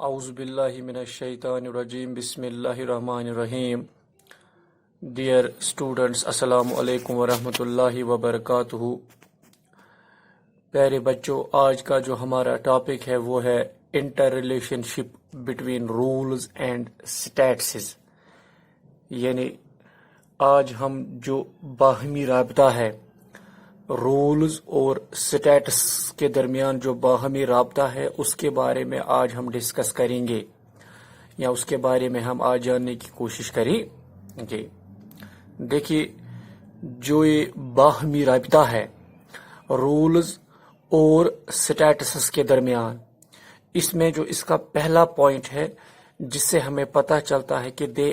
اعوذ باللہ من الشیطان الرجیم بسم اللہ الرحمن الرحیم. ڈیئر اسٹوڈنٹس، السلام علیکم ورحمۃ اللہ وبرکاتہ. پیارے بچوں، آج کا جو ہمارا ٹاپک ہے وہ ہے interrelationship between roles and statuses. یعنی آج ہم جو باہمی رابطہ ہے رولز اور سٹیٹس کے درمیان جو باہمی رابطہ ہے اس کے بارے میں آج ہم ڈسکس کریں گے، یا اس کے بارے میں ہم آج جاننے کی کوشش کریں گے. دیکھیے، جو یہ باہمی رابطہ ہے رولز اور سٹیٹس کے درمیان، اس میں جو اس کا پہلا پوائنٹ ہے جس سے ہمیں پتہ چلتا ہے کہ they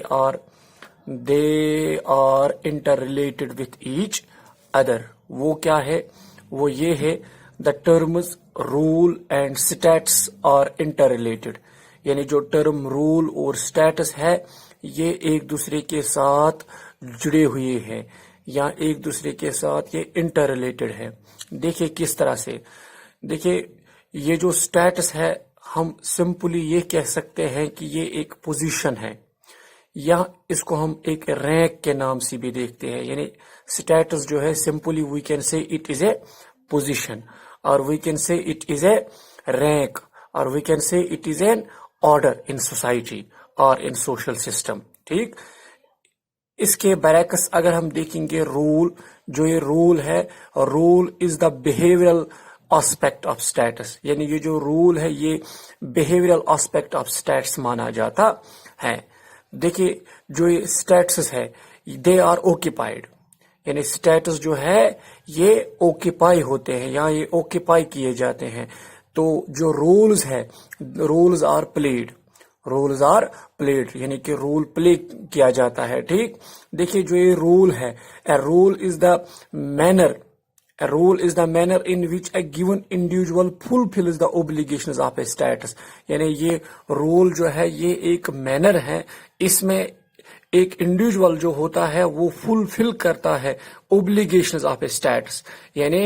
are interrelated with each other, وہ کیا ہے؟ وہ یہ ہے the terms role and status are interrelated. یعنی جو ٹرم رول اور سٹیٹس ہے یہ ایک دوسرے کے ساتھ جڑے ہوئے ہیں یا ایک دوسرے کے ساتھ یہ انٹر ریلیٹڈ ہے. دیکھیں کس طرح سے. دیکھیں، یہ جو سٹیٹس ہے ہم سمپلی یہ کہہ سکتے ہیں کہ یہ ایک پوزیشن ہے، یا اس کو ہم ایک رینک کے نام سے بھی دیکھتے ہیں. یعنی سٹیٹس جو ہے simply we can say it is a position, اور we can say it is a rank, اور we can say it is an order in society اور ان سوشل سسٹم. ٹھیک، اس کے برعکس اگر ہم دیکھیں گے رول، جو یہ رول ہے، role is the behavioural aspect of status. یعنی یہ جو رول ہے یہ بیہیورل آسپیکٹ آف اسٹیٹس مانا جاتا ہے. دیکھیے، جو یہ اسٹیٹس ہے دے آر اوکیپائڈ. یعنی اسٹیٹس جو ہے یہ اوکیپائی ہوتے ہیں یا یہ اوکیپائی کیے جاتے ہیں. تو جو رولز ہے roles are played, roles are played, یعنی کہ رول پلے کیا جاتا ہے. ٹھیک، دیکھیے جو یہ رول ہے، a role is the manner in which a given individual fulfills the obligations of a status. یعنی یہ رول جو ہے یہ ایک مینر ہے، اس میں ایک انڈیویجول جو ہوتا ہے وہ فلفل کرتا ہے اوبلیگیشنز آف اے اسٹیٹس. یعنی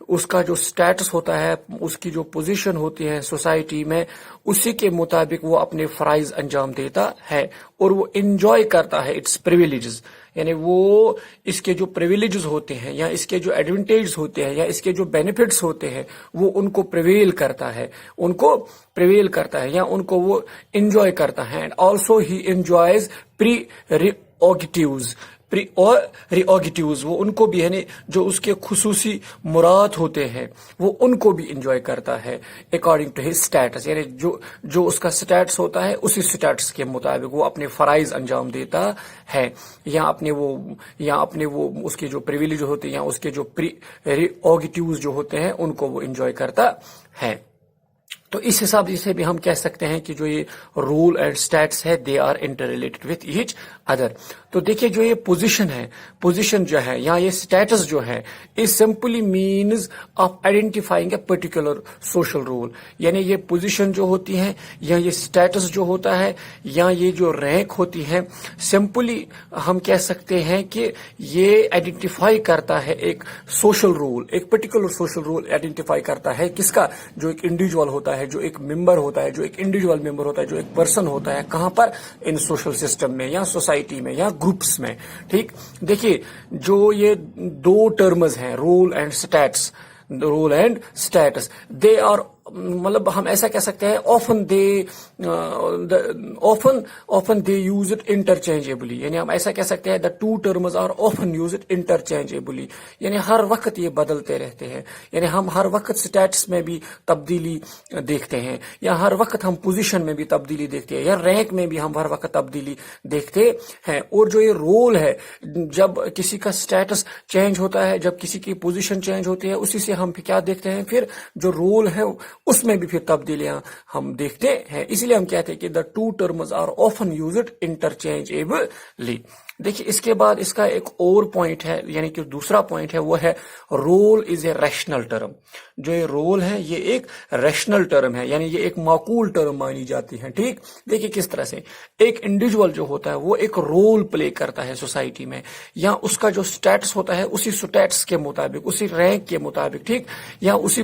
اس کا جو اسٹیٹس ہوتا ہے، اس کی جو پوزیشن ہوتی ہے سوسائٹی میں، اسی کے مطابق وہ اپنے فرائض انجام دیتا ہے اور وہ انجوائے کرتا ہے اٹس پریویلیجز. یعنی وہ اس کے جو پریویلیجز ہوتے ہیں یا اس کے جو ایڈوانٹیجز ہوتے ہیں یا اس کے جو بینیفٹس ہوتے ہیں وہ ان کو پریویل کرتا ہے، یا ان کو وہ انجوائے کرتا ہے. اینڈ آلسو ہی انجوائز پریروگیٹیوز، وہ ان کو بھی، یعنی جو اس کے خصوصی مراد ہوتے ہیں وہ ان کو بھی انجوائے کرتا ہے اکارڈنگ ٹو ہز اسٹیٹس. یعنی جو اس کا اسٹیٹس ہوتا ہے اسی اسٹیٹس کے مطابق وہ اپنے فرائض انجام دیتا ہے، یا اپنے وہ اس کے جو پریویلیج ہوتے ہیں یا اس کے جو پریروگیٹیوز جو ہوتے ہیں ان کو وہ انجوائے کرتا ہے. تو اس حساب سے بھی ہم کہہ سکتے ہیں کہ جو یہ رول اینڈ سٹیٹس ہے they are interrelated with each other. تو دیکھیے جو یہ پوزیشن جو ہے یا یہ سٹیٹس جو ہے it simply means of identifying a particular social role. یعنی یہ پوزیشن جو ہوتی ہے یا یہ سٹیٹس جو ہوتا ہے یا یہ جو رینک ہوتی ہے، سمپلی ہم کہہ سکتے ہیں کہ یہ آئیڈینٹیفائی کرتا ہے ایک سوشل رول، ایک پرٹیکولر سوشل رول آئیڈینٹیفائی کرتا ہے. کس کا؟ جو ایک انڈیویجول ہوتا ہے، جو ایک ممبر ہوتا ہے، جو ایک انڈیویجول ممبر ہوتا ہے، جو ایک پرسن ہوتا ہے. کہاں پر؟ ان سوشل سسٹم میں یا سوسائٹی میں یا گروپس میں. ٹھیک، دیکھیے جو یہ دو ٹرمز ہیں role and status, they are, مطلب ہم ایسا کہہ سکتے ہیں often they use it interchangeably. یعنی ہم ایسا کہہ سکتے ہیں the two terms are often used interchangeably. یعنی ہر وقت یہ بدلتے رہتے ہیں. یعنی ہم ہر وقت سٹیٹس میں بھی تبدیلی دیکھتے ہیں، یا ہر وقت ہم پوزیشن میں بھی تبدیلی دیکھتے ہیں، یا رینک میں بھی ہم ہر وقت تبدیلی دیکھتے ہیں. اور جو یہ رول ہے، جب کسی کا سٹیٹس چینج ہوتا ہے، جب کسی کی پوزیشن چینج ہوتی ہے، اسی سے ہم کیا دیکھتے ہیں؟ پھر جو رول ہے اس میں بھی پھر تبدیلیاں ہم دیکھتے ہیں. اسی لیے ہم کہتے ہیں کہ the two terms are often used interchangeably. دیکھیے اس کے بعد اس کا ایک اور پوائنٹ ہے، یعنی کہ دوسرا پوائنٹ ہے، وہ ہے role is a rational term. جو یہ رول ہے یہ ایک ریشنل ٹرم ہے، یعنی یہ ایک معقول ٹرم مانی جاتی ہے. ٹھیک، دیکھیے کس طرح سے ایک انڈیویجول جو ہوتا ہے وہ ایک رول پلے کرتا ہے سوسائٹی میں، یا اس کا جو سٹیٹس ہوتا ہے اسی سٹیٹس کے مطابق، اسی رینک کے مطابق، ٹھیک، یا اسی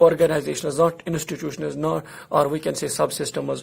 organizations, not institutions, not or we can say subsystems,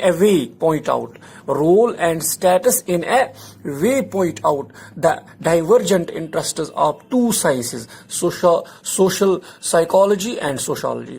a way point out, role and status in a way point out the divergent interests of two sciences, social psychology and sociology।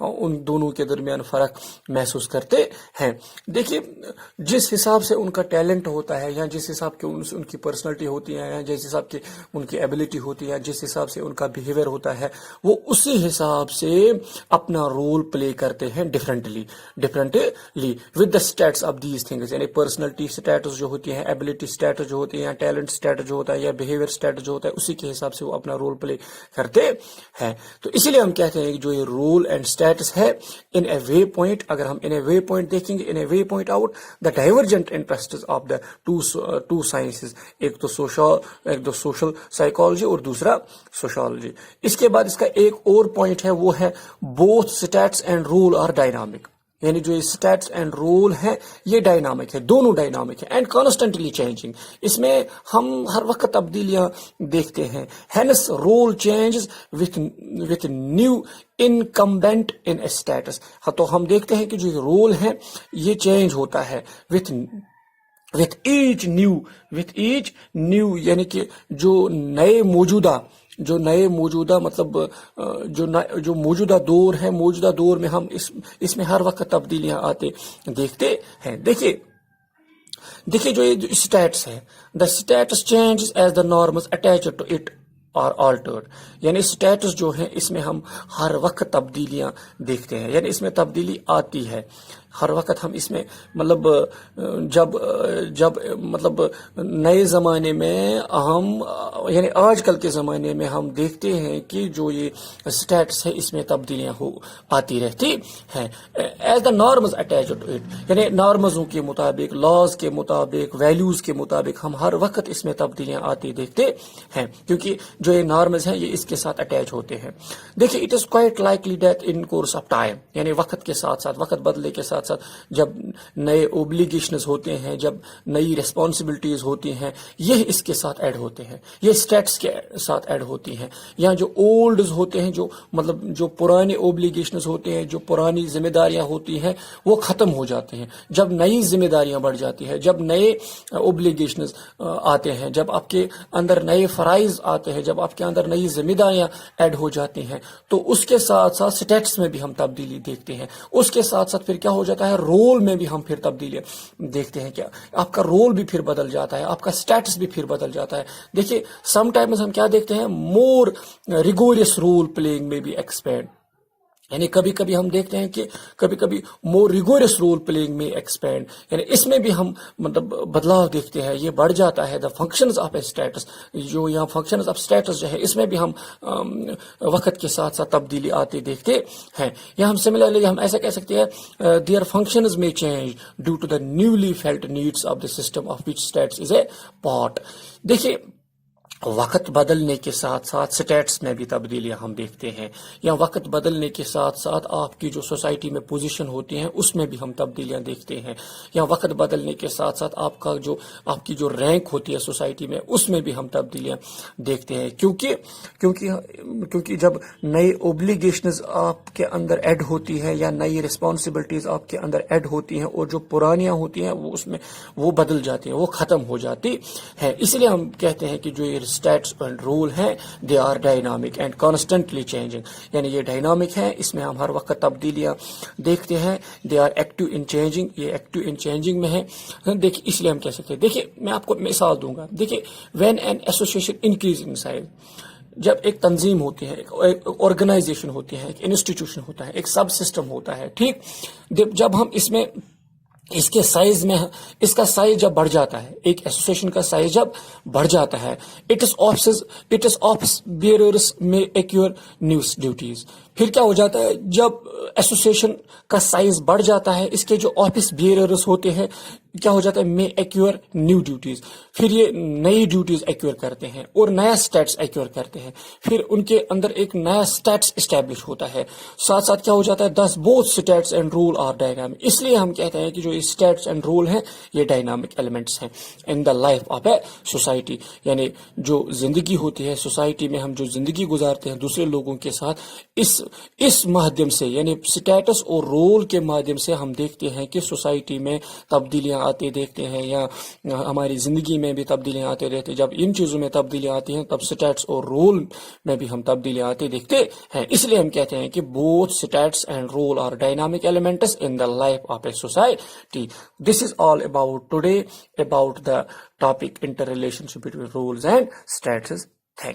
ان دونوں کے درمیان فرق محسوس کرتے ہیں۔ دیکھیے جس حساب سے ان کا ٹیلنٹ ہوتا ہے، یا جس حساب کے ان کی پرسنالٹی ہوتی ہے، یا جس حساب کی ان کی ایبلٹی ہوتی ہے، جس حساب سے ان کا بیہیویئر ہوتا ہے، وہ اسی حساب سے اپنا رول پلے کرتے ہیں differently with the status of these things, یعنی پرسنالٹی اسٹیٹس جو ہوتی ہے، ایبلٹی اسٹیٹس جو ہوتی ہے، یا ٹیلنٹ اسٹیٹس جو ہوتا ہے، یا بیہیویئر اسٹیٹس جو ہوتا ہے، اسی کے حساب سے وہ اپنا رول پلے کرتے ہیں۔ تو اسی لیے ہم کہتے ہیں کہ جو یہ رول اینڈ اسٹیٹس ہے ان اے وے پوائنٹ، اگر ہم ان اے وے پوائنٹ دیکھیں گے، in a way point out the divergent interest of the two sciences, ایک تو سوشل سائیکالوجی اور دوسرا سوشالوجی۔ اس کے بعد اس کا ایک اور پوائنٹ ہے، وہ ہے both status and role are dynamic, یعنی جو اسٹیٹس اینڈ رول ہے یہ ڈائنامک ہے، دونوں ڈائنامک ہے اینڈ کانسٹنٹلی چینجنگ، اس میں ہم ہر وقت تبدیلیاں دیکھتے ہیں۔ Hence role changes with new incumbent in status, تو ہم دیکھتے ہیں کہ جو رول ہے یہ چینج ہوتا ہے وتھ ایچ نیو، یعنی کہ جو نئے موجودہ مطلب جو موجودہ دور ہے، موجودہ دور میں ہم اس میں ہر وقت تبدیلیاں آتے دیکھتے ہیں۔ دیکھیے جو یہ اسٹیٹس ہے، the status changes as the norms attached to it are altered, یعنی اسٹیٹس جو ہے اس میں ہم ہر وقت تبدیلیاں دیکھتے ہیں، یعنی اس میں تبدیلی آتی ہے ہر وقت۔ ہم اس میں مطلب جب مطلب نئے زمانے میں ہم یعنی آج کل کے زمانے میں ہم دیکھتے ہیں کہ جو یہ اسٹیٹس ہے اس میں تبدیلیاں آتی رہتی ہیں۔ As the norms attached to it, یعنی نارمزوں کے مطابق، لاز کے مطابق، ویلیوز کے مطابق ہم ہر وقت اس میں تبدیلیاں آتی دیکھتے ہیں، کیونکہ جو یہ نارمز ہیں یہ اس کے ساتھ اٹیچ ہوتے ہیں۔ دیکھیے it is quite likely that in course of time, یعنی وقت کے ساتھ ساتھ، وقت بدلے کے ساتھ ساتھ جب نئے اوبلیگیشنز ہوتے ہیں، جب نئی ریسپانسبلٹیز ہوتی ہیں، یہ اس کے ساتھ ایڈ ہوتے ہیں، یہ اسٹیٹس کے ساتھ ایڈ ہوتی ہیں، یا جو اولڈز ہوتے ہیں، جو پرانے اوبلیگیشنز ہوتے ہیں، جو پرانی ذمہ داریاں ہوتی ہیں وہ ختم ہو جاتے ہیں جب نئی ذمہ داریاں بڑھ جاتی ہیں، جب نئے اوبلیگیشنز آتے ہیں، جب آپ کے اندر نئے فرائض آتے ہیں، جب آپ کے اندر نئی ذمہ داریاں ایڈ ہو جاتی ہیں، تو اس کے ساتھ ساتھ اسٹیٹس میں بھی ہم تبدیلی دیکھتے ہیں۔ اس کے ساتھ ساتھ پھر کیا ہو جاتا ہے، رول میں بھی ہم پھر تبدیلی دیکھتے ہیں، کہ آپ کا رول بھی پھر بدل جاتا ہے، آپ کا اسٹیٹس بھی پھر بدل جاتا ہے۔ دیکھیے سم ٹائمز ہم کیا دیکھتے ہیں، مور ریگوریس رول پلئنگ میں بھی ایکسپینڈ، یعنی کبھی کبھی ہم دیکھتے ہیں کہ کبھی کبھی مور ریگورس رول پلئنگ میں ایکسپینڈ، یعنی اس میں بھی ہم مطلب بدلاؤ دیکھتے ہیں، یہ بڑھ جاتا ہے۔ The functions of a status, جو یہاں فنکشنز آف اسٹیٹس جو ہے اس میں بھی ہم وقت کے ساتھ ساتھ تبدیلی آتے دیکھتے ہیں۔ یا ہم سملرلی ہم ایسا کہہ سکتے ہیں، دیئر فنکشنز میں change due to the newly felt needs of the system of which status is a part. دیکھیے وقت بدلنے کے ساتھ ساتھ اسٹیٹس میں بھی تبدیلیاں ہم دیکھتے ہیں، یا وقت بدلنے کے ساتھ ساتھ آپ کی جو سوسائٹی میں پوزیشن ہوتی ہیں اس میں بھی ہم تبدیلیاں دیکھتے ہیں، یا وقت بدلنے کے ساتھ ساتھ آپ کی جو رینک ہوتی ہے سوسائٹی میں اس میں بھی ہم تبدیلیاں دیکھتے ہیں، کیونکہ جب نئی اوبلیگیشنز آپ کے اندر ایڈ ہوتی ہے، یا نئی رسپانسبلٹیز آپ کے اندر ایڈ ہوتی ہیں، اور جو پرانیاں ہوتی ہیں وہ اس میں وہ بدل جاتی ہیں، وہ ختم ہو جاتی ہیں۔ اس لیے ہم کہتے ہیں کہ جو یہ اسٹیٹس اینڈ رول ہیں they are dynamic and constantly changing, یعنی یہ ڈائنامک ہے، اس میں ہم ہر وقت تبدیلیاں دیکھتے ہیں۔ They are active in changing, یہ ایکٹیو ان چینجنگ میں ہے۔ دیکھیے اس لیے ہم کہہ سکتے ہیں، دیکھیے میں آپ کو مثال دوں گا۔ دیکھیے when an association increase in size, جب ایک تنظیم ہوتی ہے، ایک آرگنائزیشن ہوتی ہے، ایک انسٹیٹیوشن ہوتا ہے، ایک سب سسٹم ہوتا ہے، ٹھیک، جب ہم اس کے سائز میں، اس کا سائز جب بڑھ جاتا ہے، ایک ایسوسیشن کا سائز جب بڑھ جاتا ہے، اٹ از آفس بیئررز میں ایکیور نیوز ڈیوٹیز، پھر کیا ہو جاتا ہے، جب ایسوسیشن کا سائز بڑھ جاتا ہے، اس کے جو آفس بیئررز ہوتے ہیں کیا ہو جاتا ہے، میں ایکیور نیو ڈیوٹیز، پھر یہ نئی ڈیوٹیز ایکیور کرتے ہیں اور نیا اسٹیٹس ایکیور کرتے ہیں، پھر ان کے اندر ایک نیا اسٹیٹس اسٹیبلش ہوتا ہے، ساتھ ساتھ کیا ہو جاتا ہے، this both status and role are dynamic. اس لیے ہم کہتے ہیں کہ جو اسٹیٹس اینڈ رول ہیں یہ ڈائنامک ایلیمنٹس ہیں in the life of a society, یعنی جو زندگی ہوتی ہے سوسائٹی میں، ہم جو زندگی گزارتے ہیں دوسرے لوگوں کے ساتھ، اس مادھیم سے، یعنی اسٹیٹس اور رول کے مادھیم سے ہم دیکھتے ہیں کہ سوسائٹی میں تبدیلیاں تبدیلیاں آتی دیکھتے ہیں یا ہماری زندگی میں بھی تبدیلیاں آتے رہتے. جب ان چیزوں میں تبدیلیاں آتی ہیں تب اسٹیٹس اور رول میں بھی ہم تبدیلیاں آتے دیکھتے ہیں. اس لیے ہم کہتے ہیں کہ both states and rule are dynamic elements in the life of a society. This is all about today about the topic interrelationship between rules and states.